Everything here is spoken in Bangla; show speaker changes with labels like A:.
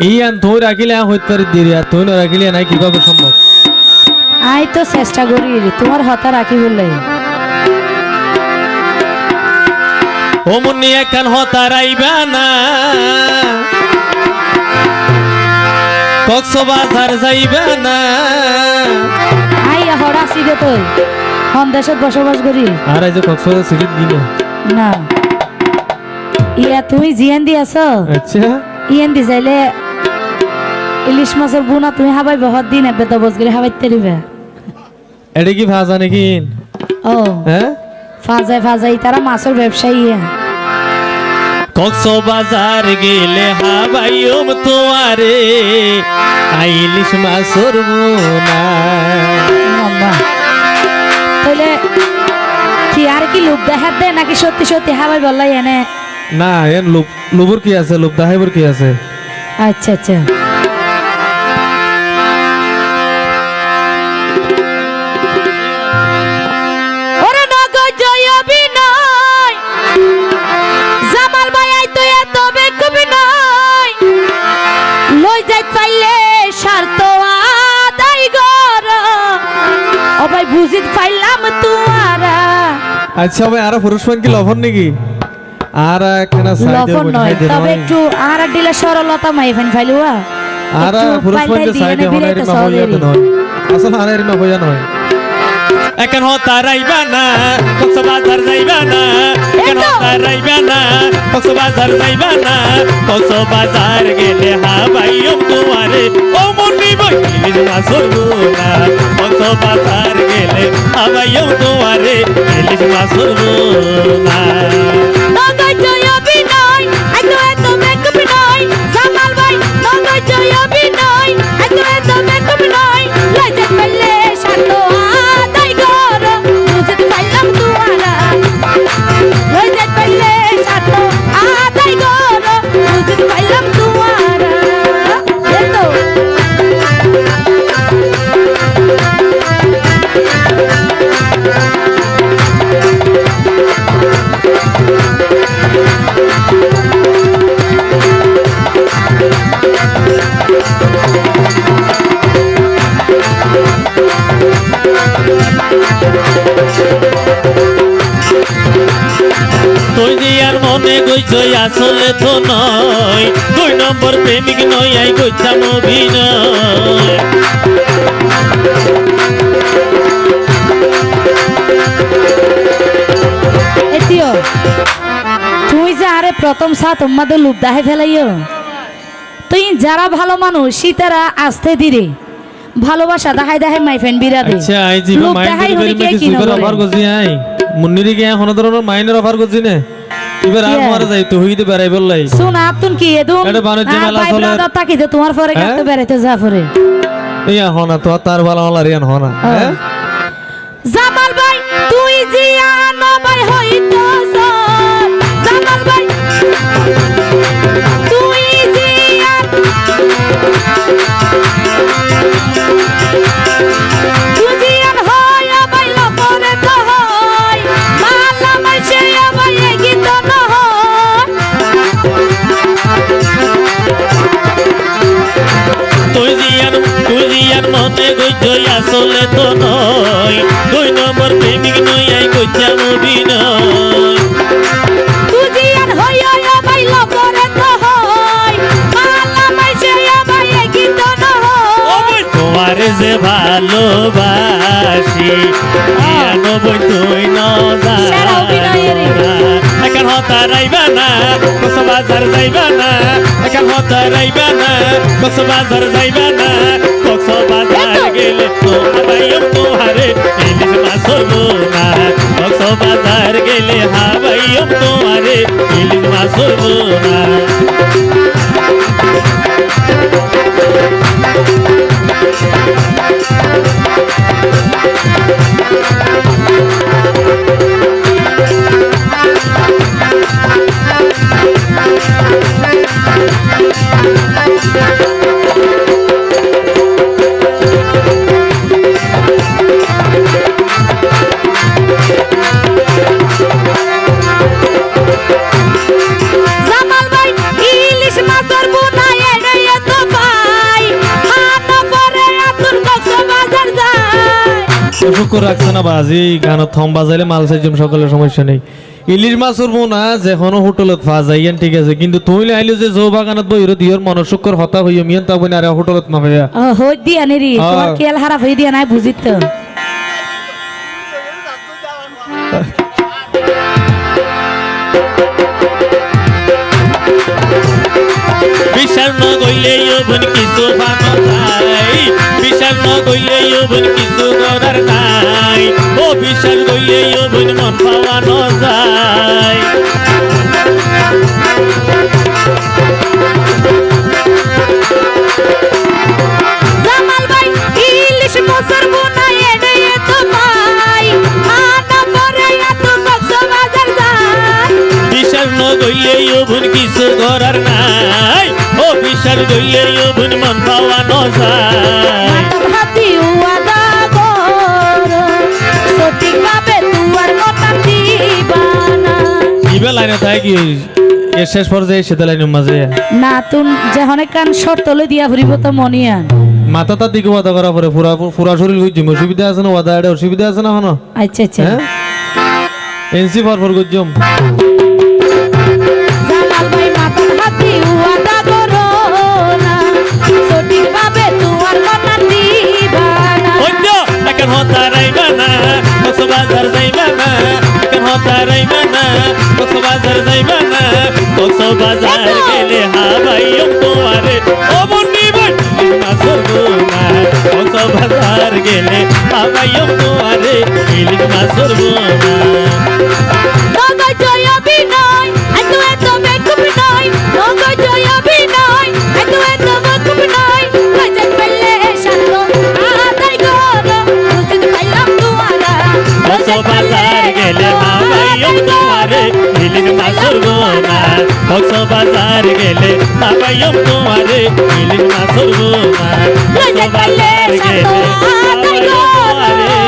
A: ইয়ান তুই রাখিলে হইতে পারি দিরি আর তুই না রাখিলে নাই কিভাবে সম্ভব?
B: আই তো চেষ্টা করি তোমার হতা রাখি বললে
A: ও মুন্নি একখান হতা রাইবা না, কক্সবাজার যাইবা না।
B: আই হরা সিদে তুই হন দেশত বসবাস করি
A: আর এই যে কক্সবাজার সিটি দিলে
B: না ইয়া তুমি জিয়ান দি আছো।
A: আচ্ছা
B: ইয়ান দি যাইলে ইলিশ মাছের বুনা তুমি হাবাই বহুত দিন এবে তো বসগিরে হাবাইতে দিবে।
A: এটা কি ভাজা নাকি?
B: ও
A: হ্যাঁ
B: ফাজাই তারা মাছের ব্যবসায়ী।
A: কক্সবাজার গেলে হাবাইম তোয়ারে আইলিশ মাছর বুনা।
B: তাহলে কি আর কি লোভ দেখা দে নাকি সত্যি সত্যি হাবাই বললাই এনে?
A: না এন লোভর কি আছে, লোভ দেখাইবার কি আছে?
B: আচ্ছা আচ্ছা ওরে নগর জয় বিনয় জামাল ভাই আই তো এত বেকুবি নয় লই যাইত পাইলে স্বার্থ আদায় গর ও ভাই বুঝিত পাইলাম তুয়ারা।
A: আচ্ছা ভাই আর পুরুষমান কি লভন নাকি? আর কেন
B: লবণ নয় তবে একটু আর দিলে সরলতা মাই ফাইন ফাইলুয়া
A: আর পুরুষমান যে সাইডে হনারি মা হইয়া নয় আসল হনারি মা হইয়া নয়। এখন হতা রাইবা না কক্সবাজার যাইবা না, এখন হতা রাইবা না কক্সবাজার যাইবা না। কক্সবাজার গেলে হাবাইম তোমারে ও মুন্নি বই ইলিশ মাছর বুনা। কক্সবাজার গেলে হাবাইম তোমারে ইলিশ মাছর বুনা।
B: নগর জয় বিনয় এত এত বেকুবি নয় জামাল ভাই নগর জয় বিনয় এত এত বেকুবি নয় লই যাইত পাইলে স্বার্থ আদায় গর বুঝিত পাইলাম তুয়ারা লই যাইত পাইলে স্বার্থ আদায় গর বুঝিত পাইলাম তুয়ারা। এতো
A: তুই যে আর মনে কইছ আসলে তো নয়, 2 নম্বর প্রেমিক নয় আই কইছাম অভিনয়।
B: এতিও তুই যে আরে প্রথম সাত উম্মাদের লুপ দাহে ফেলাইও তুই যারা ভালো মানুষ সীতারা আস্তে ধীরে ভালোবাসা দেখাই দেখাই মাই ফ্রেন্ড বিরাদে।
A: আচ্ছা আই জীবন মাইন্ডের বেরিমে কি সুইবার অফার করছি আই মুন্নিরি কে হন ধরনের মাইন্ডের অফার করছি না এবার আর মারা যাই তো হইতে বেরাই বললাই
B: শুন আপতুন কি এদুন
A: এটা বাণিজ্য মেলা চলে
B: তাকি দে তোমার পরে কাটতে বেরাইতে যা পরে
A: ইয়া হনা তো তার ভালো হলা রিয়ান হনা। হ্যাঁ
B: জামাল ভাই তুই জিয়া নবাই হইতো জামাল ভাই তুই জিয়া তুই জিয়া হয় বাইল করে তো হয় মালা মাইছে আবাই গীত ন হয়।
A: তুই জিয়ার মনে কইছ আসলে তো নয়, 2 নম্বর প্রেমিক নয় আই কইছাম অভিনয়।
B: তুই জিয়া হয় বাইল করে তো হয় মালা মাইছে আবাই গীত ন হয়।
A: তোমারে যে ভালোবাসি ইয়ানো বই তুই
B: সেরা অভিনয়ের
A: এখন হতা রাইবা না কক্সবাজার যাইবা না, এখন হতা রাইবা না কক্সবাজার যাইবা না। কক্সবাজার গেলে তো হাবাইম তোমারে ইলিশ মাছর বুনা। কক্সবাজার গেলে হাবাইম তোমারে ইলিশ মাছর বুনা।
B: জামাল ভাই ইলিশ মাছের
A: শুক্র রাখছে না বাজি গানত থম বাজাইলে মাল চাইজম সকালের সমস্যা নেই ইলিশ মাছ উঠবো না যেখনো হোটেলত ফা যাইয়ান ঠিক আছে কিন্তু তুই আইলো যে জো বাগানত বইর দিয়র মন শুক্র হতা হইয়া মিয়ান তা বইনা আর হোটেলত না ভাইয়া
B: হই দিয়া নেরি তোমার কেল হারা হই দিয়া নাই বুঝিত তো
A: বিশাল ন গইলে ইবন কিছু বানো নাই বিশাল ন গইলে ইবন কিছু করার নাই ও বিশাল গইলে ইবন মন পাওয়ানো যায়
B: জামাল ভাই ইলিশ মোসর বুনাই এনে তো ভাই আনা পরে এত কক্সবাজার যায়
A: বিশাল ন গইলে ইবন কিছু করার নাই ও বিশাল গইলে ইবন মন পাওয়ানো যায়
B: হাতি ওয়াদা কর সঠিক ভাবে তুয়ার কথা দিবানা
A: ইবে লাইনে থাকে কি এর শেষ পর্যায়ে সেটা লাইনের মাঝে
B: না তুন যেহনে কান শর্ত লই দিয়া ফুরিব তো মনিয়ান
A: মাথা তার দিকে ওয়াদা করা পরে পুরা শরীর বুঝছিম অসুবিধা আছে না ওয়াদা এটা অসুবিধা আছে না হনো
B: আচ্ছা আচ্ছা
A: হ্যাঁ এনসি ফর গুজম
B: জামাল ভাই মাথার হাতি ওয়াদা করো না সঠিক ভাবে তুয়ার কথা দিবানা
A: ওইতো এখন হতা রাইবা না কক্সবাজার যাইবা না এখন হতা রাইবা না কক্সবাজার যাইবা না কক্সবাজার গেলে হাবাইও তোমারে ও বন্নি ভাই না সরবো না কক্সবাজার গেলে হাবাইও তোমারে ইলিশ না সরবো না
B: নগর জয় বিনয় এত বেকুব নয় নগর জয় বিনয় এত বেকুব নয় বাজার পেলে শান্ত আদাই করো বুঝতে পাইলাম তোমারা
A: কক্সবাজার গেলে হাবাইও তোমারে ইলিশ না সরবো না কক্সবাজার গেলে হাবাইও তোমারে ইলিশ না সরবো না
B: বাজার পেলে শান্ত আদাই করো